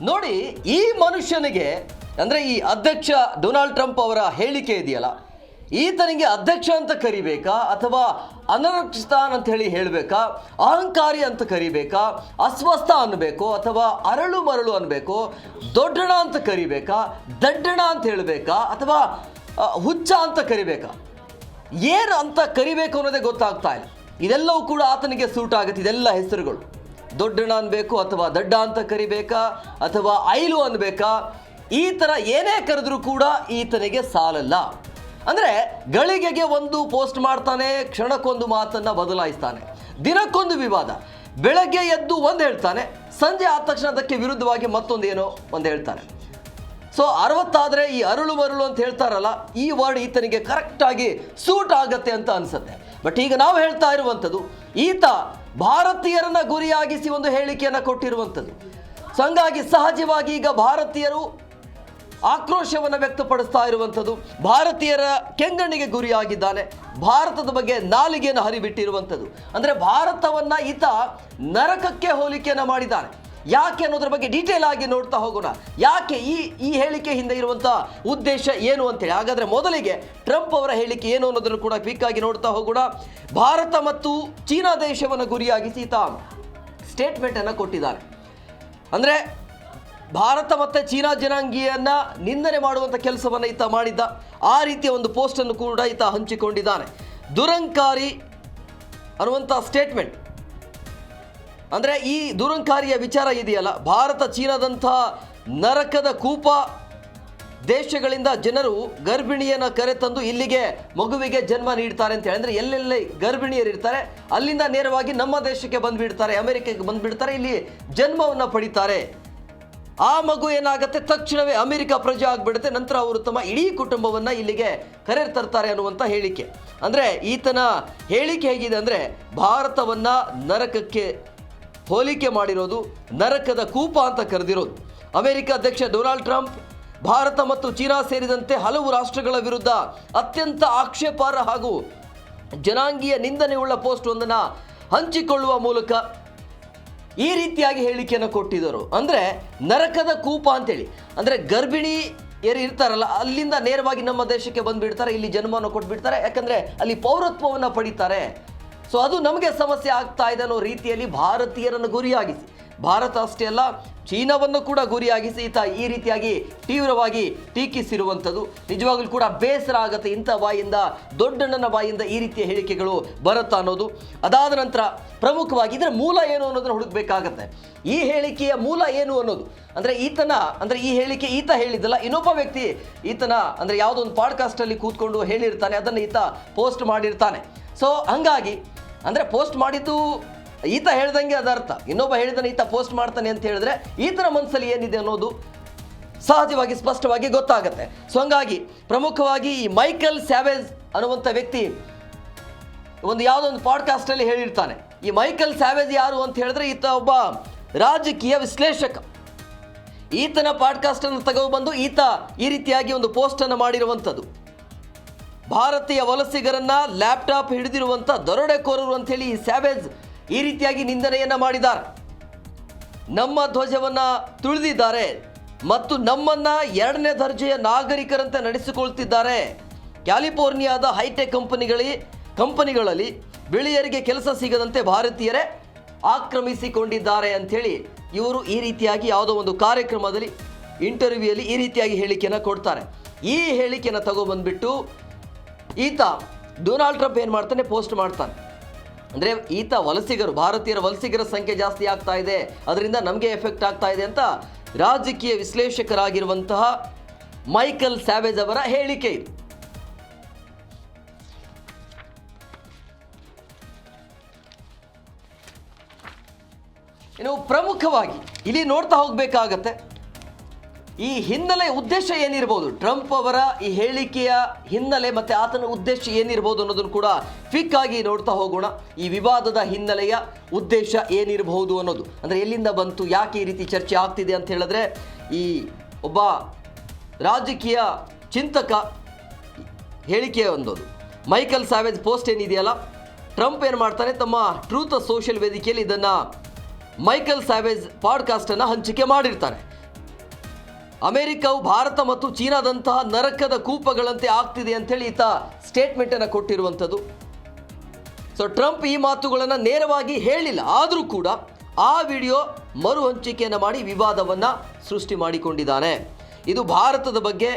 ನೋಡಿ, ಈ ಮನುಷ್ಯನಿಗೆ ಅಂದರೆ ಈ ಅಧ್ಯಕ್ಷ ಡೊನಾಲ್ಡ್ ಟ್ರಂಪ್ ಅವರ ಹೇಳಿಕೆ ಇದೆಯಲ್ಲ, ಈತನಿಗೆ ಅಧ್ಯಕ್ಷ ಅಂತ ಕರಿಬೇಕಾ ಅಥವಾ ಅನರಕ್ಷಿತಾನ್ ಅಂತ ಹೇಳಬೇಕಾ, ಅಹಂಕಾರಿ ಅಂತ ಕರಿಬೇಕಾ, ಅಸ್ವಸ್ಥ ಅನ್ನಬೇಕು ಅಥವಾ ಅರಳು ಮರಳು ಅನ್ನಬೇಕು, ದೊಡ್ಡಣ ಅಂತ ಕರಿಬೇಕಾ, ದಡ್ಡಣ ಅಂತ ಹೇಳಬೇಕಾ ಅಥವಾ ಹುಚ್ಚ ಅಂತ ಕರಿಬೇಕಾ, ಏನು ಅಂತ ಕರಿಬೇಕು ಅನ್ನೋದೇ ಗೊತ್ತಾಗ್ತಾ ಇಲ್ಲ. ಇದೆಲ್ಲವೂ ಕೂಡ ಆತನಿಗೆ ಸೂಟ್ ಆಗುತ್ತೆ. ಇದೆಲ್ಲ ಹೆಸರುಗಳು ದೊಡ್ಡಣ ಅನ್ಬೇಕು ಅಥವಾ ದಡ್ಡ ಅಂತ ಕರಿಬೇಕಾ ಅಥವಾ ಐಲು ಅನ್ಬೇಕಾ, ಈ ಥರ ಏನೇ ಕರೆದ್ರೂ ಕೂಡ ಈತನಿಗೆ ಸಾಲಲ್ಲ. ಅಂದರೆ ಗಳಿಗೆಗೆ ಒಂದು ಪೋಸ್ಟ್ ಮಾಡ್ತಾನೆ, ಕ್ಷಣಕ್ಕೊಂದು ಮಾತನ್ನು ಬದಲಾಯಿಸ್ತಾನೆ, ದಿನಕ್ಕೊಂದು ವಿವಾದ. ಬೆಳಗ್ಗೆ ಎದ್ದು ಒಂದು ಹೇಳ್ತಾನೆ, ಸಂಜೆ ಆದ ತಕ್ಷಣ ಅದಕ್ಕೆ ವಿರುದ್ಧವಾಗಿ ಮತ್ತೊಂದೇನೋ ಒಂದು ಹೇಳ್ತಾನೆ. ಸೊ 60 ಆದರೆ ಈ ಅರುಳು ಮರುಳು ಅಂತ ಹೇಳ್ತಾರಲ್ಲ, ಈ ವರ್ಡ್ ಈತನಿಗೆ ಕರೆಕ್ಟಾಗಿ ಸೂಟ್ ಆಗತ್ತೆ ಅಂತ ಅನಿಸುತ್ತೆ. ಬಟ್ ಈಗ ನಾವು ಹೇಳ್ತಾ ಇರುವಂಥದ್ದು, ಈತ ಭಾರತೀಯರನ್ನ ಗುರಿಯಾಗಿಸಿ ಒಂದು ಹೇಳಿಕೆಯನ್ನು ಕೊಟ್ಟಿರುವಂಥದ್ದು. ಸೊ ಹಂಗಾಗಿ ಸಹಜವಾಗಿ ಈಗ ಭಾರತೀಯರು ಆಕ್ರೋಶವನ್ನು ವ್ಯಕ್ತಪಡಿಸ್ತಾ ಇರುವಂಥದ್ದು, ಭಾರತೀಯರ ಕೆಂಗಣ್ಣಿಗೆ ಗುರಿಯಾಗಿದ್ದಾನೆ, ಭಾರತದ ಬಗ್ಗೆ ನಾಲಿಗೆಯನ್ನು ಹರಿಬಿಟ್ಟಿರುವಂಥದ್ದು. ಅಂದರೆ ಭಾರತವನ್ನು ಈತ ನರಕಕ್ಕೆ ಹೋಲಿಕೆಯನ್ನು ಮಾಡಿದ್ದಾನೆ. ಯಾಕೆ ಅನ್ನೋದ್ರ ಬಗ್ಗೆ ಡೀಟೇಲ್ ಆಗಿ ನೋಡ್ತಾ ಹೋಗೋಣ. ಯಾಕೆ ಈ ಹೇಳಿಕೆ ಹಿಂದೆ ಇರುವಂಥ ಉದ್ದೇಶ ಏನು ಅಂತೇಳಿ. ಹಾಗಾದರೆ ಮೊದಲಿಗೆ ಟ್ರಂಪ್ ಅವರ ಹೇಳಿಕೆ ಏನು ಅನ್ನೋದನ್ನು ಕೂಡ ಕ್ವಿಕ್ ಆಗಿ ನೋಡ್ತಾ ಹೋಗೋಣ. ಭಾರತ ಮತ್ತು ಚೀನಾ ದೇಶವನ್ನು ಗುರಿಯಾಗಿಸಿ ಈತ ಸ್ಟೇಟ್ಮೆಂಟನ್ನು ಕೊಟ್ಟಿದ್ದಾನೆ. ಅಂದರೆ ಭಾರತ ಮತ್ತು ಚೀನಾ ಜನಾಂಗೀಯನ್ನ ನಿಂದನೆ ಮಾಡುವಂಥ ಕೆಲಸವನ್ನು ಈತ ಮಾಡಿದ್ದ. ಆ ರೀತಿಯ ಒಂದು ಪೋಸ್ಟನ್ನು ಕೂಡ ಈತ ಹಂಚಿಕೊಂಡಿದ್ದಾನೆ. ದುರಂಕಾರಿ ಅನ್ನುವಂಥ ಸ್ಟೇಟ್ಮೆಂಟ್. ಅಂದರೆ ಈ ದುರಂಕಾರಿಯ ವಿಚಾರ ಇದೆಯಲ್ಲ, ಭಾರತ ಚೀನಾದಂಥ ನರಕದ ಕೂಪ ದೇಶಗಳಿಂದ ಜನರು ಗರ್ಭಿಣಿಯನ್ನು ಕರೆತಂದು ಇಲ್ಲಿಗೆ ಮಗುವಿಗೆ ಜನ್ಮ ನೀಡ್ತಾರೆ ಅಂತ ಹೇಳಿ. ಅಂದರೆ ಎಲ್ಲೆಲ್ಲಿ ಗರ್ಭಿಣಿಯರು ಇರ್ತಾರೆ ಅಲ್ಲಿಂದ ನೇರವಾಗಿ ನಮ್ಮ ದೇಶಕ್ಕೆ ಬಂದುಬಿಡ್ತಾರೆ, ಅಮೆರಿಕಕ್ಕೆ ಬಂದುಬಿಡ್ತಾರೆ, ಇಲ್ಲಿ ಜನ್ಮವನ್ನು ಪಡಿತಾರೆ. ಆ ಮಗು ಏನಾಗುತ್ತೆ, ತಕ್ಷಣವೇ ಅಮೆರಿಕ ಪ್ರಜೆ ಆಗಿಬಿಡುತ್ತೆ. ನಂತರ ಅವರು ತಮ್ಮ ಇಡೀ ಕುಟುಂಬವನ್ನು ಇಲ್ಲಿಗೆ ಕರೆದು ತರ್ತಾರೆ ಅನ್ನುವಂಥ ಹೇಳಿಕೆ. ಅಂದರೆ ಈತನ ಹೇಳಿಕೆ ಹೇಗಿದೆ ಅಂದರೆ, ಭಾರತವನ್ನು ನರಕಕ್ಕೆ ಹೋಲಿಕೆ ಮಾಡಿರೋದು, ನರಕದ ಕೂಪ ಅಂತ ಕರೆದಿರೋದು. ಅಮೆರಿಕ ಅಧ್ಯಕ್ಷ ಡೊನಾಲ್ಡ್ ಟ್ರಂಪ್ ಭಾರತ ಮತ್ತು ಚೀನಾ ಸೇರಿದಂತೆ ಹಲವು ರಾಷ್ಟ್ರಗಳ ವಿರುದ್ಧ ಅತ್ಯಂತ ಆಕ್ಷೇಪಾರ್ಹ ಹಾಗೂ ಜನಾಂಗೀಯ ನಿಂದನೆಯುಳ್ಳ ಪೋಸ್ಟ್ ಒಂದನ್ನು ಹಂಚಿಕೊಳ್ಳುವ ಮೂಲಕ ಈ ರೀತಿಯಾಗಿ ಹೇಳಿಕೆಯನ್ನು ಕೊಟ್ಟಿದ್ದರು. ಅಂದರೆ ನರಕದ ಕೂಪ ಅಂತೇಳಿ, ಅಂದರೆ ಗರ್ಭಿಣಿ ಇರ್ತಾರಲ್ಲ ಅಲ್ಲಿಂದ ನೇರವಾಗಿ ನಮ್ಮ ದೇಶಕ್ಕೆ ಬಂದುಬಿಡ್ತಾರೆ, ಇಲ್ಲಿ ಜನ್ಮವನ್ನು ಕೊಟ್ಬಿಡ್ತಾರೆ, ಯಾಕಂದರೆ ಅಲ್ಲಿ ಪೌರತ್ವವನ್ನು ಪಡಿತಾರೆ. ಸೊ ಅದು ನಮಗೆ ಸಮಸ್ಯೆ ಆಗ್ತಾ ಇದೆ ಅನ್ನೋ ರೀತಿಯಲ್ಲಿ ಭಾರತೀಯರನ್ನು ಗುರಿಯಾಗಿಸಿ, ಭಾರತ ಅಷ್ಟೇ ಅಲ್ಲ ಚೀನಾವನ್ನು ಕೂಡ ಗುರಿಯಾಗಿಸಿ ಈತ ಈ ರೀತಿಯಾಗಿ ತೀವ್ರವಾಗಿ ಟೀಕಿಸಿರುವಂಥದ್ದು ನಿಜವಾಗ್ಲೂ ಕೂಡ ಬೇಸರ ಆಗುತ್ತೆ. ಇಂಥ ಬಾಯಿಂದ, ದೊಡ್ಡಣ್ಣನ ಬಾಯಿಂದ ಈ ರೀತಿಯ ಹೇಳಿಕೆಗಳು ಬರುತ್ತಾ ಅನ್ನೋದು. ಅದಾದ ನಂತರ ಪ್ರಮುಖವಾಗಿ ಇದರ ಮೂಲ ಏನು ಅನ್ನೋದನ್ನು ಹುಡುಕಬೇಕಾಗತ್ತೆ. ಈ ಹೇಳಿಕೆಯ ಮೂಲ ಏನು ಅನ್ನೋದು ಅಂದರೆ ಈ ಹೇಳಿಕೆ ಈತ ಹೇಳಿದ್ದಲ್ಲ, ಇನ್ನೊಬ್ಬ ವ್ಯಕ್ತಿ ಈತನ ಅಂದರೆ ಯಾವುದೋ ಒಂದು ಪಾಡ್ಕಾಸ್ಟಲ್ಲಿ ಕೂತ್ಕೊಂಡು ಹೇಳಿರ್ತಾನೆ, ಅದನ್ನು ಈತ ಪೋಸ್ಟ್ ಮಾಡಿರ್ತಾನೆ. ಸೊ ಹಂಗಾಗಿ ಅಂದರೆ ಪೋಸ್ಟ್ ಮಾಡಿದ್ದು ಈತ ಹೇಳ್ದಂಗೆ ಅದರ್ಥ, ಇನ್ನೊಬ್ಬ ಹೇಳಿದಾನೆ ಈತ ಪೋಸ್ಟ್ ಮಾಡ್ತಾನೆ ಅಂತ ಹೇಳಿದ್ರೆ ಈತನ ಮನಸ್ಸಲ್ಲಿ ಏನಿದೆ ಅನ್ನೋದು ಸಹಜವಾಗಿ ಸ್ಪಷ್ಟವಾಗಿ ಗೊತ್ತಾಗುತ್ತೆ. ಸೊ ಹಂಗಾಗಿ ಪ್ರಮುಖವಾಗಿ ಈ ಮೈಕೆಲ್ ಸ್ಯಾವೇಜ್ ಅನ್ನುವಂಥ ವ್ಯಕ್ತಿ ಯಾವುದೋ ಒಂದು ಪಾಡ್ಕಾಸ್ಟಲ್ಲಿ ಹೇಳಿರ್ತಾನೆ. ಈ ಮೈಕೆಲ್ ಸ್ಯಾವೇಜ್ ಯಾರು ಅಂತ ಹೇಳಿದ್ರೆ ಈತ ಒಬ್ಬ ರಾಜಕೀಯ ವಿಶ್ಲೇಷಕ. ಈತನ ಪಾಡ್ಕಾಸ್ಟನ್ನು ತಗೊಬಂದು ಈತ ಈ ರೀತಿಯಾಗಿ ಒಂದು ಪೋಸ್ಟನ್ನು ಮಾಡಿರುವಂಥದ್ದು. ಭಾರತೀಯ ವಲಸಿಗರನ್ನ ಲ್ಯಾಪ್ಟಾಪ್ ಹಿಡಿದಿರುವಂಥ ದರೋಡೆಕೋರರು ಅಂತೇಳಿ ಈ ಸ್ಯಾವೇಜ್ ಈ ರೀತಿಯಾಗಿ ನಿಂದನೆಯನ್ನು ಮಾಡಿದ್ದಾರೆ. ನಮ್ಮ ಧ್ವಜವನ್ನು ತುಳಿದಿದ್ದಾರೆ ಮತ್ತು ನಮ್ಮನ್ನು 2ನೇ ದರ್ಜೆಯ ನಾಗರಿಕರಂತೆ ನಡೆಸಿಕೊಳ್ತಿದ್ದಾರೆ. ಕ್ಯಾಲಿಫೋರ್ನಿಯಾದ ಹೈಟೆಕ್ ಕಂಪನಿಗಳಲ್ಲಿ ಬಿಳಿಯರಿಗೆ ಕೆಲಸ ಸಿಗದಂತೆ ಭಾರತೀಯರೇ ಆಕ್ರಮಿಸಿಕೊಂಡಿದ್ದಾರೆ ಅಂಥೇಳಿ ಇವರು ಈ ರೀತಿಯಾಗಿ ಯಾವುದೋ ಒಂದು ಕಾರ್ಯಕ್ರಮದಲ್ಲಿ ಇಂಟರ್ವ್ಯೂಯಲ್ಲಿ ಈ ರೀತಿಯಾಗಿ ಹೇಳಿಕೆಯನ್ನು ಕೊಡ್ತಾರೆ. ಈ ಹೇಳಿಕೆಯನ್ನು ತಗೊಬಂದ್ಬಿಟ್ಟು ಈತ ಡೊನಾಲ್ಡ್ ಟ್ರಂಪ್ ಏನು ಮಾಡ್ತಾನೆ, ಪೋಸ್ಟ್ ಮಾಡ್ತಾನೆ. ಅಂದರೆ ಈತ ಭಾರತೀಯರ ವಲಸಿಗರ ಸಂಖ್ಯೆ ಜಾಸ್ತಿ ಆಗ್ತಾ ಇದೆ, ಅದರಿಂದ ನಮಗೆ ಎಫೆಕ್ಟ್ ಆಗ್ತಾ ಇದೆ ಅಂತ ರಾಜಕೀಯ ವಿಶ್ಲೇಷಕರಾಗಿರುವಂತಹ ಮೈಕೆಲ್ ಸ್ಯಾವೇಜ್ ಅವರ ಹೇಳಿಕೆ ಇದು. ಇನ್ನು ಪ್ರಮುಖವಾಗಿ ಇಲ್ಲಿ ನೋಡ್ತಾ ಹೋಗಬೇಕಾಗತ್ತೆ, ಈ ಹಿನ್ನೆಲೆ ಉದ್ದೇಶ ಏನಿರ್ಬೋದು, ಟ್ರಂಪ್ ಅವರ ಈ ಹೇಳಿಕೆಯ ಹಿನ್ನೆಲೆ ಮತ್ತು ಆತನ ಉದ್ದೇಶ ಏನಿರ್ಬೋದು ಅನ್ನೋದನ್ನು ಕೂಡ ಕ್ವಿಕ್ ಆಗಿ ನೋಡ್ತಾ ಹೋಗೋಣ. ಈ ವಿವಾದದ ಹಿನ್ನೆಲೆಯ ಉದ್ದೇಶ ಏನಿರಬಹುದು ಅನ್ನೋದು, ಅಂದರೆ ಎಲ್ಲಿಂದ ಬಂತು, ಯಾಕೆ ಈ ರೀತಿ ಚರ್ಚೆ ಆಗ್ತಿದೆ ಅಂತ ಹೇಳಿದ್ರೆ, ಈ ಒಬ್ಬ ರಾಜಕೀಯ ಚಿಂತಕ ಹೇಳಿಕೆಯ ಒಂದದು ಮೈಕೆಲ್ ಸ್ಯಾವೇಜ್ ಪೋಸ್ಟ್ ಏನಿದೆಯಲ್ಲ, ಟ್ರಂಪ್ ಏನು ಮಾಡ್ತಾನೆ, ತಮ್ಮ ಟ್ರೂತ್ ಸೋಷಿಯಲ್ ವೇದಿಕೆಯಲ್ಲಿ ಇದನ್ನು ಮೈಕೆಲ್ ಸ್ಯಾವೇಜ್ ಪಾಡ್ಕಾಸ್ಟನ್ನು ಹಂಚಿಕೆ ಮಾಡಿರ್ತಾರೆ. ಅಮೆರಿಕವು ಭಾರತ ಮತ್ತು ಚೀನಾದಂತಹ ನರಕದ ಕೂಪಗಳಂತೆ ಆಗ್ತಿದೆ ಅಂತೇಳಿ ಈತ ಸ್ಟೇಟ್ಮೆಂಟನ್ನು ಕೊಟ್ಟಿರುವಂಥದ್ದು. ಸೊ ಟ್ರಂಪ್ ಈ ಮಾತುಗಳನ್ನು ನೇರವಾಗಿ ಹೇಳಿಲ್ಲ, ಆದರೂ ಕೂಡ ಆ ವಿಡಿಯೋ ಮರು ಹಂಚಿಕೆಯನ್ನು ಮಾಡಿ ವಿವಾದವನ್ನು ಸೃಷ್ಟಿ ಮಾಡಿಕೊಂಡಿದ್ದಾನೆ. ಇದು ಭಾರತದ ಬಗ್ಗೆ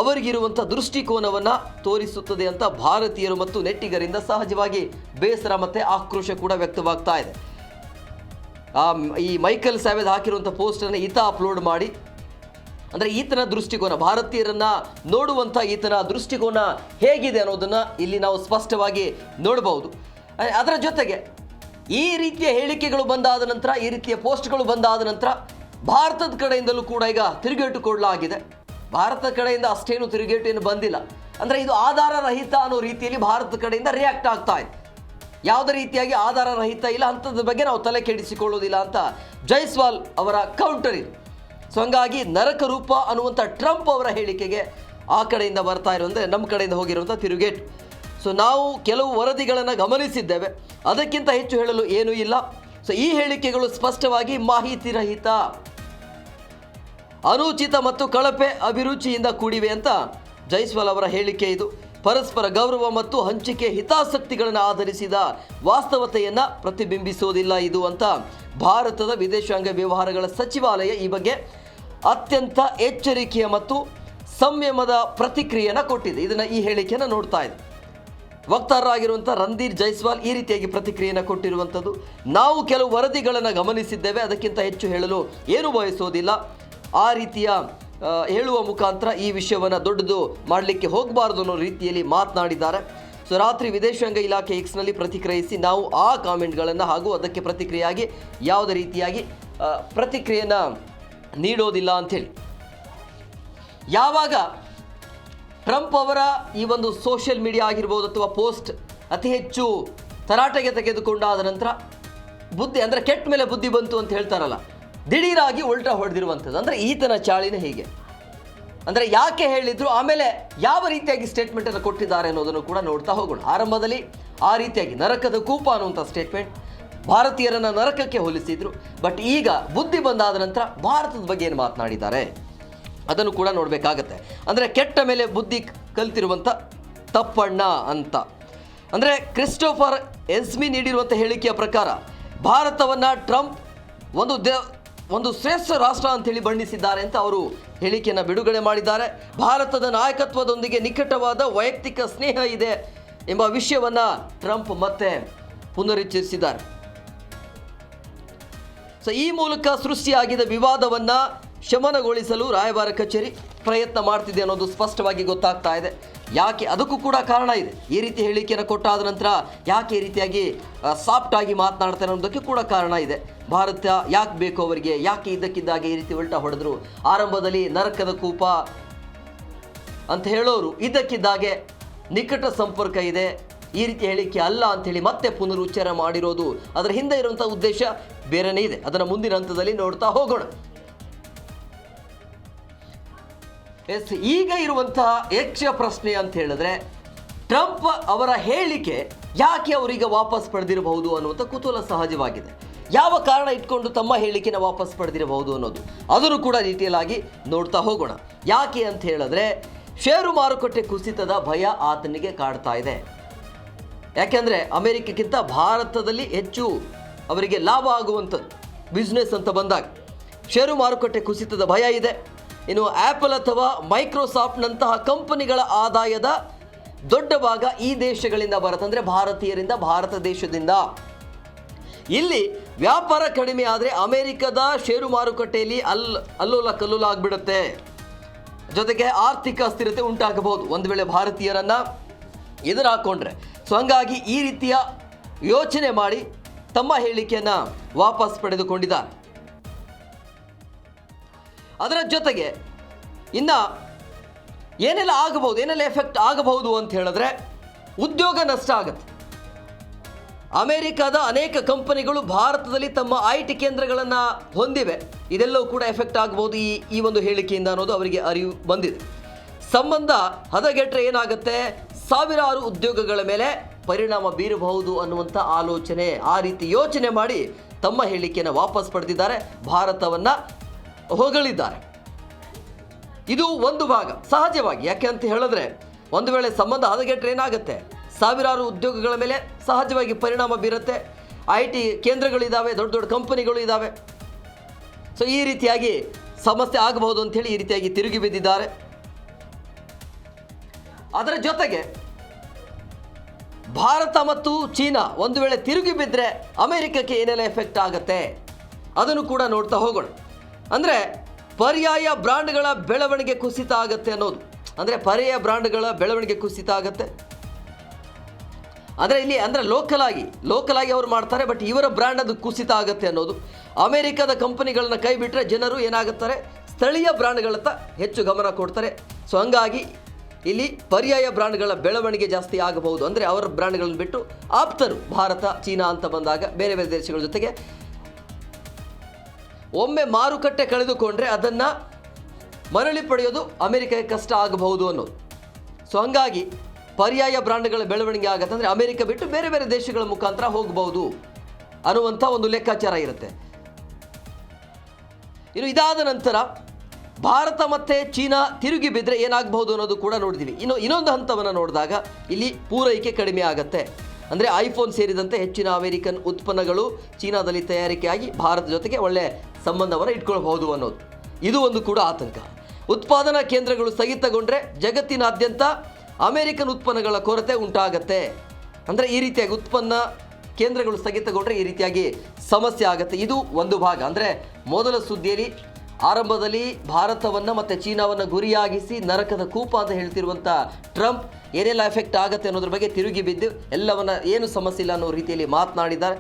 ಅವರಿಗಿರುವಂಥ ದೃಷ್ಟಿಕೋನವನ್ನು ತೋರಿಸುತ್ತದೆ ಅಂತ ಭಾರತೀಯರು ಮತ್ತು ನೆಟ್ಟಿಗರಿಂದ ಸಹಜವಾಗಿ ಬೇಸರ ಮತ್ತು ಆಕ್ರೋಶ ಕೂಡ ವ್ಯಕ್ತವಾಗ್ತಾ ಇದೆ. ಈ ಮೈಕಲ್ ಸ್ಯಾವೇಜ್ ಹಾಕಿರುವಂಥ ಪೋಸ್ಟನ್ನು ಈತ ಅಪ್ಲೋಡ್ ಮಾಡಿ, ಅಂದರೆ ಈತನ ದೃಷ್ಟಿಕೋನ, ಭಾರತೀಯರನ್ನು ನೋಡುವಂಥ ಈತನ ದೃಷ್ಟಿಕೋನ ಹೇಗಿದೆ ಅನ್ನೋದನ್ನು ಇಲ್ಲಿ ನಾವು ಸ್ಪಷ್ಟವಾಗಿ ನೋಡಬಹುದು. ಅದರ ಜೊತೆಗೆ ಈ ರೀತಿಯ ಹೇಳಿಕೆಗಳು ಬಂದಾದ ನಂತರ, ಈ ರೀತಿಯ ಪೋಸ್ಟ್ಗಳು ಬಂದಾದ ನಂತರ ಭಾರತದ ಕಡೆಯಿಂದಲೂ ಕೂಡ ಈಗ ತಿರುಗೇಟು ಕೊಡಲಾಗಿದೆ. ಭಾರತದ ಕಡೆಯಿಂದ ಅಷ್ಟೇನು ತಿರುಗೇಟು ಏನು ಬಂದಿಲ್ಲ, ಅಂದರೆ ಇದು ಆಧಾರ ರಹಿತ ಅನ್ನೋ ರೀತಿಯಲ್ಲಿ ಭಾರತದ ಕಡೆಯಿಂದ ರಿಯಾಕ್ಟ್ ಆಗ್ತಾ ಇದೆ. ಯಾವುದೇ ರೀತಿಯಾಗಿ ಆಧಾರ ರಹಿತ ಇಲ್ಲ, ಅಂಥದ್ರ ಬಗ್ಗೆ ನಾವು ತಲೆ ಕೆಡಿಸಿಕೊಳ್ಳೋದಿಲ್ಲ ಅಂತ ಜೈಸ್ವಾಲ್ ಅವರ ಕೌಂಟರ್ ಇದು. ಸೊ ಹಂಗಾಗಿ ನರಕ ರೂಪ ಅನ್ನುವಂಥ ಟ್ರಂಪ್ ಅವರ ಹೇಳಿಕೆಗೆ ಆ ಕಡೆಯಿಂದ ಬರ್ತಾ ಇರುವಂತೆ ನಮ್ಮ ಕಡೆಯಿಂದ ಹೋಗಿರುವಂಥ ತಿರುಗೇಟು. ಸೊ ನಾವು ಕೆಲವು ವರದಿಗಳನ್ನು ಗಮನಿಸಿದ್ದೇವೆ, ಅದಕ್ಕಿಂತ ಹೆಚ್ಚು ಹೇಳಲು ಏನೂ ಇಲ್ಲ. ಸೊ ಈ ಹೇಳಿಕೆಗಳು ಸ್ಪಷ್ಟವಾಗಿ ಮಾಹಿತಿ ರಹಿತ, ಅನುಚಿತ ಮತ್ತು ಕಳಪೆ ಅಭಿರುಚಿಯಿಂದ ಕೂಡಿವೆ ಅಂತ ಜೈಸ್ವಾಲ್ ಅವರ ಹೇಳಿಕೆ ಇದು. ಪರಸ್ಪರ ಗೌರವ ಮತ್ತು ಹಂಚಿಕೆ ಹಿತಾಸಕ್ತಿಗಳನ್ನು ಆಧರಿಸಿದ ವಾಸ್ತವತೆಯನ್ನು ಪ್ರತಿಬಿಂಬಿಸುವುದಿಲ್ಲ ಇದು ಅಂತ ಭಾರತದ ವಿದೇಶಾಂಗ ವ್ಯವಹಾರಗಳ ಸಚಿವಾಲಯ ಈ ಬಗ್ಗೆ ಅತ್ಯಂತ ಎಚ್ಚರಿಕೆಯ ಮತ್ತು ಸಂಯಮದ ಪ್ರತಿಕ್ರಿಯೆಯನ್ನು ಕೊಟ್ಟಿದೆ. ಈ ಹೇಳಿಕೆಯನ್ನು ನೋಡ್ತಾ ಇದೆ. ವಕ್ತಾರರಾಗಿರುವಂಥ ರಣಧೀರ್ ಜೈಸ್ವಾಲ್ ಈ ರೀತಿಯಾಗಿ ಪ್ರತಿಕ್ರಿಯೆಯನ್ನು ಕೊಟ್ಟಿರುವಂಥದ್ದು. ನಾವು ಕೆಲವು ವರದಿಗಳನ್ನು ಗಮನಿಸಿದ್ದೇವೆ, ಅದಕ್ಕಿಂತ ಹೆಚ್ಚು ಹೇಳಲು ಏನು ಬಯಸೋದಿಲ್ಲ. ಆ ರೀತಿಯ ಹೇಳುವ ಮುಖಾಂತರ ಈ ವಿಷಯವನ್ನು ದೊಡ್ಡದು ಮಾಡಲಿಕ್ಕೆ ಹೋಗಬಾರ್ದು ಅನ್ನೋ ರೀತಿಯಲ್ಲಿ ಮಾತನಾಡಿದ್ದಾರೆ. ಸೊ ರಾತ್ರಿ ವಿದೇಶಾಂಗ ಇಲಾಖೆ ಎಕ್ಸ್ನಲ್ಲಿ ಪ್ರತಿಕ್ರಿಯಿಸಿ ನಾವು ಆ ಕಾಮೆಂಟ್ಗಳನ್ನು ಹಾಗೂ ಅದಕ್ಕೆ ಪ್ರತಿಕ್ರಿಯೆಯಾಗಿ ಯಾವುದೇ ರೀತಿಯಾಗಿ ಪ್ರತಿಕ್ರಿಯೆಯನ್ನು ನೀಡೋದಿಲ್ಲ ಅಂಥೇಳಿ. ಯಾವಾಗ ಟ್ರಂಪ್ ಅವರ ಈ ಒಂದು ಸೋಷಿಯಲ್ ಮೀಡಿಯಾ ಆಗಿರ್ಬೋದು ಅಥವಾ ಪೋಸ್ಟ್ ಅತಿ ಹೆಚ್ಚು ತರಾಟೆಗೆ ತೆಗೆದುಕೊಂಡಾದ ನಂತರ ಬುದ್ಧಿ, ಅಂದರೆ ಕೆಟ್ಟ ಮೇಲೆ ಬುದ್ಧಿ ಬಂತು ಅಂತ ಹೇಳ್ತಾರಲ್ಲ, ದಿಢೀರಾಗಿ ಉಲ್ಟಾ ಹೊಡೆದಿರುವಂಥದ್ದು. ಅಂದರೆ ಈತನ ಚಾಳಿನೇ ಹೀಗೆ. ಅಂದರೆ ಯಾಕೆ ಹೇಳಿದ್ರು, ಆಮೇಲೆ ಯಾವ ರೀತಿಯಾಗಿ ಸ್ಟೇಟ್ಮೆಂಟನ್ನು ಕೊಟ್ಟಿದ್ದಾರೆ ಅನ್ನೋದನ್ನು ಕೂಡ ನೋಡ್ತಾ ಹೋಗೋಣ. ಆರಂಭದಲ್ಲಿ ಆ ರೀತಿಯಾಗಿ ನರಕದ ಕೂಪ ಅನ್ನುವಂಥ ಸ್ಟೇಟ್ಮೆಂಟ್, ಭಾರತೀಯರನ್ನು ನರಕಕ್ಕೆ ಹೋಲಿಸಿದ್ರು. ಬಟ್ ಈಗ ಬುದ್ಧಿ ಬಂದಾದ ನಂತರ ಭಾರತದ ಬಗ್ಗೆ ಏನು ಮಾತನಾಡಿದ್ದಾರೆ ಅದನ್ನು ಕೂಡ ನೋಡಬೇಕಾಗತ್ತೆ. ಅಂದರೆ ಕೆಟ್ಟ ಮೇಲೆ ಬುದ್ಧಿ ಕಲ್ತಿರುವಂಥ ತಪ್ಪಣ್ಣ ಅಂತ. ಅಂದರೆ ಕ್ರಿಸ್ಟೋಫರ್ ಎಸ್ಮಿ ನೀಡಿರುವಂಥ ಹೇಳಿಕೆಯ ಪ್ರಕಾರ ಭಾರತವನ್ನು ಟ್ರಂಪ್ ಒಂದು ಶ್ರೇಷ್ಠ ರಾಷ್ಟ್ರ ಅಂತೇಳಿ ಬಣ್ಣಿಸಿದ್ದಾರೆ ಅಂತ ಅವರು ಹೇಳಿಕೆಯನ್ನು ಬಿಡುಗಡೆ ಮಾಡಿದ್ದಾರೆ. ಭಾರತದ ನಾಯಕತ್ವದೊಂದಿಗೆ ನಿಕಟವಾದ ವೈಯಕ್ತಿಕ ಸ್ನೇಹ ಇದೆ ಎಂಬ ವಿಷಯವನ್ನು ಟ್ರಂಪ್ ಮತ್ತೆ ಪುನರುಚ್ಚರಿಸಿದ್ದಾರೆ. ಸೊ ಈ ಮೂಲಕ ಸೃಷ್ಟಿಯಾಗಿದ್ದ ವಿವಾದವನ್ನು ಶಮನಗೊಳಿಸಲು ರಾಯಭಾರ ಕಚೇರಿ ಪ್ರಯತ್ನ ಮಾಡ್ತಿದೆ ಅನ್ನೋದು ಸ್ಪಷ್ಟವಾಗಿ ಗೊತ್ತಾಗ್ತಾ ಇದೆ. ಯಾಕೆ, ಅದಕ್ಕೂ ಕೂಡ ಕಾರಣ ಇದೆ. ಈ ರೀತಿ ಹೇಳಿಕೆಯನ್ನು ಕೊಟ್ಟಾದ ನಂತರ ಯಾಕೆ ಈ ರೀತಿಯಾಗಿ ಸಾಫ್ಟ್ ಆಗಿ ಮಾತನಾಡ್ತಾರೆ ಅನ್ನೋದಕ್ಕೆ ಕೂಡ ಕಾರಣ ಇದೆ. ಭಾರತ ಯಾಕೆ ಬೇಕು ಅವರಿಗೆ, ಯಾಕೆ ಇದ್ದಕ್ಕಿದ್ದಾಗೆ ಈ ರೀತಿ ಉಲ್ಟಾ ಹೊಡೆದ್ರು, ಆರಂಭದಲ್ಲಿ ನರಕದ ಕೂಪ ಅಂತ ಹೇಳೋರು ಇದ್ದಕ್ಕಿದ್ದಾಗೆ ನಿಕಟ ಸಂಪರ್ಕ ಇದೆ, ಈ ರೀತಿ ಹೇಳಿಕೆ ಅಲ್ಲ ಅಂಥೇಳಿ ಮತ್ತೆ ಪುನರುಚ್ಚಾರ ಮಾಡಿರೋದು, ಅದರ ಹಿಂದೆ ಇರುವಂಥ ಉದ್ದೇಶ ಬೇರೆನೇ ಇದೆ. ಅದನ್ನು ಮುಂದಿನ ಹಂತದಲ್ಲಿ ನೋಡ್ತಾ ಹೋಗೋಣ. ಈಗ ಇರುವಂತಹ ಯಕ್ಷ ಪ್ರಶ್ನೆ ಅಂತ ಹೇಳಿದ್ರೆ, ಟ್ರಂಪ್ ಅವರ ಹೇಳಿಕೆ ಯಾಕೆ ಅವರಿಗೆ ವಾಪಸ್ ಪಡೆದಿರಬಹುದು ಅನ್ನುವಂಥ ಕುತೂಹಲ ಸಹಜವಾಗಿದೆ. ಯಾವ ಕಾರಣ ಇಟ್ಕೊಂಡು ತಮ್ಮ ಹೇಳಿಕೆನ ವಾಪಸ್ ಪಡೆದಿರಬಹುದು ಅನ್ನೋದು, ಅದನ್ನು ಕೂಡ ಡೀಟೇಲ್ ಆಗಿ ನೋಡ್ತಾ ಹೋಗೋಣ. ಯಾಕೆ ಅಂತ ಹೇಳಿದ್ರೆ, ಷೇರು ಮಾರುಕಟ್ಟೆ ಕುಸಿತದ ಭಯ ಆತನಿಗೆ ಕಾಡ್ತಾ ಇದೆ. ಯಾಕೆಂದರೆ ಅಮೆರಿಕಕ್ಕಿಂತ ಭಾರತದಲ್ಲಿ ಹೆಚ್ಚು ಅವರಿಗೆ ಲಾಭ ಆಗುವಂಥದ್ದು ಬಿಸ್ನೆಸ್ ಅಂತ ಬಂದಾಗ ಷೇರು ಮಾರುಕಟ್ಟೆ ಕುಸಿತದ ಭಯ ಇದೆ. ಇನ್ನು ಆ್ಯಪಲ್ ಅಥವಾ ಮೈಕ್ರೋಸಾಫ್ಟ್ನಂತಹ ಕಂಪನಿಗಳ ಆದಾಯದ ದೊಡ್ಡ ಭಾಗ ಈ ದೇಶಗಳಿಂದ ಬರುತ್ತೆ, ಅಂದರೆ ಭಾರತೀಯರಿಂದ, ಭಾರತ ದೇಶದಿಂದ. ಇಲ್ಲಿ ವ್ಯಾಪಾರ ಕಡಿಮೆ ಆದರೆ ಅಮೆರಿಕದ ಷೇರು ಮಾರುಕಟ್ಟೆಯಲ್ಲಿ ಅಲ್ಲೋಲ ಕಲ್ಲೋಲ ಆಗಿಬಿಡುತ್ತೆ. ಜೊತೆಗೆ ಆರ್ಥಿಕ ಅಸ್ಥಿರತೆ ಉಂಟಾಗಬಹುದು ಒಂದು ವೇಳೆ ಭಾರತೀಯರನ್ನು ಎದುರು ಹಾಕ್ಕೊಂಡ್ರೆ. ಸೊ ಹಂಗಾಗಿ ಈ ರೀತಿಯ ಯೋಚನೆ ಮಾಡಿ ತಮ್ಮ ಹೇಳಿಕೆಯನ್ನು ವಾಪಸ್ ಪಡೆದುಕೊಂಡಿದ್ದಾರೆ. ಅದರ ಜೊತೆಗೆ ಇನ್ನು ಏನೆಲ್ಲ ಆಗಬಹುದು, ಏನೆಲ್ಲ ಎಫೆಕ್ಟ್ ಆಗಬಹುದು ಅಂತ ಹೇಳಿದ್ರೆ, ಉದ್ಯೋಗ ನಷ್ಟ ಆಗುತ್ತೆ. ಅಮೆರಿಕದ ಅನೇಕ ಕಂಪನಿಗಳು ಭಾರತದಲ್ಲಿ ತಮ್ಮ IT ಕೇಂದ್ರಗಳನ್ನು ಹೊಂದಿವೆ. ಇದೆಲ್ಲವೂ ಕೂಡ ಎಫೆಕ್ಟ್ ಆಗಬಹುದು ಈ ಒಂದು ಹೇಳಿಕೆಯಿಂದ ಅನ್ನೋದು ಅವರಿಗೆ ಅರಿವು ಬಂದಿದೆ. ಸಂಬಂಧ ಹದಗೆಟ್ಟರೆ ಏನಾಗುತ್ತೆ, ಸಾವಿರಾರು ಉದ್ಯೋಗಗಳ ಮೇಲೆ ಪರಿಣಾಮ ಬೀರಬಹುದು ಅನ್ನುವಂಥ ಆಲೋಚನೆ, ಆ ರೀತಿ ಯೋಚನೆ ಮಾಡಿ ತಮ್ಮ ಹೇಳಿಕೆಯನ್ನು ವಾಪಸ್ ಪಡೆದಿದ್ದಾರೆ, ಭಾರತವನ್ನು ಹೊಗಳಿದ್ದಾರೆ. ಇದು ಒಂದು ಭಾಗ ಸಹಜವಾಗಿ. ಯಾಕೆ ಅಂತ ಹೇಳಿದ್ರೆ ಒಂದು ವೇಳೆ ಸಂಬಂಧ ಹದಗೆಟ್ರೆ ಏನಾಗುತ್ತೆ, ಸಾವಿರಾರು ಉದ್ಯೋಗಗಳ ಮೇಲೆ ಸಹಜವಾಗಿ ಪರಿಣಾಮ ಬೀರುತ್ತೆ. IT ಕೇಂದ್ರಗಳಿದ್ದಾವೆ, ದೊಡ್ಡ ದೊಡ್ಡ ಕಂಪನಿಗಳು ಇದ್ದಾವೆ. ಸೊ ಈ ರೀತಿಯಾಗಿ ಸಮಸ್ಯೆ ಆಗಬಹುದು ಅಂಥೇಳಿ ಈ ರೀತಿಯಾಗಿ ತಿರುಗಿ ಬಿದ್ದಿದ್ದಾರೆ. ಅದರ ಜೊತೆಗೆ ಭಾರತ ಮತ್ತು ಚೀನಾ ಒಂದು ವೇಳೆ ತಿರುಗಿ ಬಿದ್ದರೆ ಅಮೆರಿಕಕ್ಕೆ ಏನೆಲ್ಲ ಎಫೆಕ್ಟ್ ಆಗುತ್ತೆ ಅದನ್ನು ಕೂಡ ನೋಡ್ತಾ ಹೋಗೋಣ. ಅಂದರೆ ಪರ್ಯಾಯ ಬ್ರ್ಯಾಂಡ್ಗಳ ಬೆಳವಣಿಗೆ ಕುಸಿತ ಆಗುತ್ತೆ ಅನ್ನೋದು. ಅಂದರೆ ಪರ್ಯಾಯ ಬ್ರ್ಯಾಂಡ್ಗಳ ಬೆಳವಣಿಗೆ ಕುಸಿತ ಆಗುತ್ತೆ ಅಂದರೆ ಇಲ್ಲಿ ಅಂದರೆ ಲೋಕಲ್ ಆಗಿ ಅವರು ಮಾಡ್ತಾರೆ, ಬಟ್ ಇವರ ಬ್ರ್ಯಾಂಡ್ ಅದು ಕುಸಿತ ಆಗುತ್ತೆ ಅನ್ನೋದು. ಅಮೆರಿಕದ ಕಂಪನಿಗಳನ್ನ ಕೈ ಬಿಟ್ಟರೆ ಜನರು ಏನಾಗುತ್ತಾರೆ, ಸ್ಥಳೀಯ ಬ್ರ್ಯಾಂಡ್ಗಳತ್ತ ಹೆಚ್ಚು ಗಮನ ಕೊಡ್ತಾರೆ. ಸೊ ಹಂಗಾಗಿ ಇಲ್ಲಿ ಪರ್ಯಾಯ ಬ್ರ್ಯಾಂಡ್ಗಳ ಬೆಳವಣಿಗೆ ಜಾಸ್ತಿ ಆಗಬಹುದು. ಅಂದರೆ ಅವರ ಬ್ರ್ಯಾಂಡ್ಗಳನ್ನು ಬಿಟ್ಟು ಆಪ್ತರು ಭಾರತ ಚೀನಾ ಅಂತ ಬಂದಾಗ ಬೇರೆ ಬೇರೆ ದೇಶಗಳ ಜೊತೆಗೆ ಒಮ್ಮೆ ಮಾರುಕಟ್ಟೆ ಕಳೆದುಕೊಂಡ್ರೆ ಅದನ್ನು ಮರಳಿ ಪಡೆಯೋದು ಅಮೆರಿಕಕ್ಕೆ ಕಷ್ಟ ಆಗಬಹುದು ಅನ್ನೋದು. ಸೊ ಹಂಗಾಗಿ ಪರ್ಯಾಯ ಬ್ರ್ಯಾಂಡ್ಗಳ ಬೆಳವಣಿಗೆ ಆಗುತ್ತೆ ಅಂದರೆ ಅಮೆರಿಕ ಬಿಟ್ಟು ಬೇರೆ ಬೇರೆ ದೇಶಗಳ ಮುಖಾಂತರ ಹೋಗಬಹುದು ಅನ್ನುವಂಥ ಒಂದು ಲೆಕ್ಕಾಚಾರ ಇರುತ್ತೆ. ಇನ್ನು ಇದಾದ ನಂತರ ಭಾರತ ಮತ್ತು ಚೀನಾ ತಿರುಗಿ ಬಿದ್ದರೆ ಏನಾಗಬಹುದು ಅನ್ನೋದು ಕೂಡ ನೋಡಿದ್ದೀವಿ. ಇನ್ನೊಂದು ಹಂತವನ್ನು ನೋಡಿದಾಗ ಇಲ್ಲಿ ಪೂರೈಕೆ ಕಡಿಮೆ ಆಗುತ್ತೆ. ಅಂದರೆ ಐಫೋನ್ ಸೇರಿದಂತೆ ಹೆಚ್ಚಿನ ಅಮೆರಿಕನ್ ಉತ್ಪನ್ನಗಳು ಚೀನಾದಲ್ಲಿ ತಯಾರಿಕೆಯಾಗಿ ಭಾರತ ಜೊತೆಗೆ ಒಳ್ಳೆಯ ಸಂಬಂಧವನ್ನು ಇಟ್ಕೊಳ್ಬಹುದು ಅನ್ನೋದು ಇದು ಒಂದು ಕೂಡ ಆತಂಕ. ಉತ್ಪಾದನಾ ಕೇಂದ್ರಗಳು ಸ್ಥಗಿತಗೊಂಡ್ರೆ ಜಗತ್ತಿನಾದ್ಯಂತ ಅಮೆರಿಕನ್ ಉತ್ಪನ್ನಗಳ ಕೊರತೆ ಉಂಟಾಗತ್ತೆ. ಅಂದರೆ ಈ ರೀತಿಯಾಗಿ ಉತ್ಪನ್ನ ಕೇಂದ್ರಗಳು ಸ್ಥಗಿತಗೊಂಡ್ರೆ ಈ ರೀತಿಯಾಗಿ ಸಮಸ್ಯೆ ಆಗುತ್ತೆ. ಇದು ಒಂದು ಭಾಗ. ಅಂದರೆ ಮೊದಲ ಸುದ್ದಿಯಲ್ಲಿ ಆರಂಭದಲ್ಲಿ ಭಾರತವನ್ನು ಮತ್ತು ಚೀನಾವನ್ನು ಗುರಿಯಾಗಿಸಿ ನರಕದ ಕೂಪ ಅಂತ ಹೇಳ್ತಿರುವಂಥ ಟ್ರಂಪ್ ಏನೆಲ್ಲ ಎಫೆಕ್ಟ್ ಆಗುತ್ತೆ ಅನ್ನೋದ್ರ ಬಗ್ಗೆ ತಿರುಗಿ ಬಿದ್ದು ಎಲ್ಲವನ್ನ ಏನು ಸಮಸ್ಯೆ ಇಲ್ಲ ಅನ್ನೋ ರೀತಿಯಲ್ಲಿ ಮಾತನಾಡಿದ್ದಾರೆ.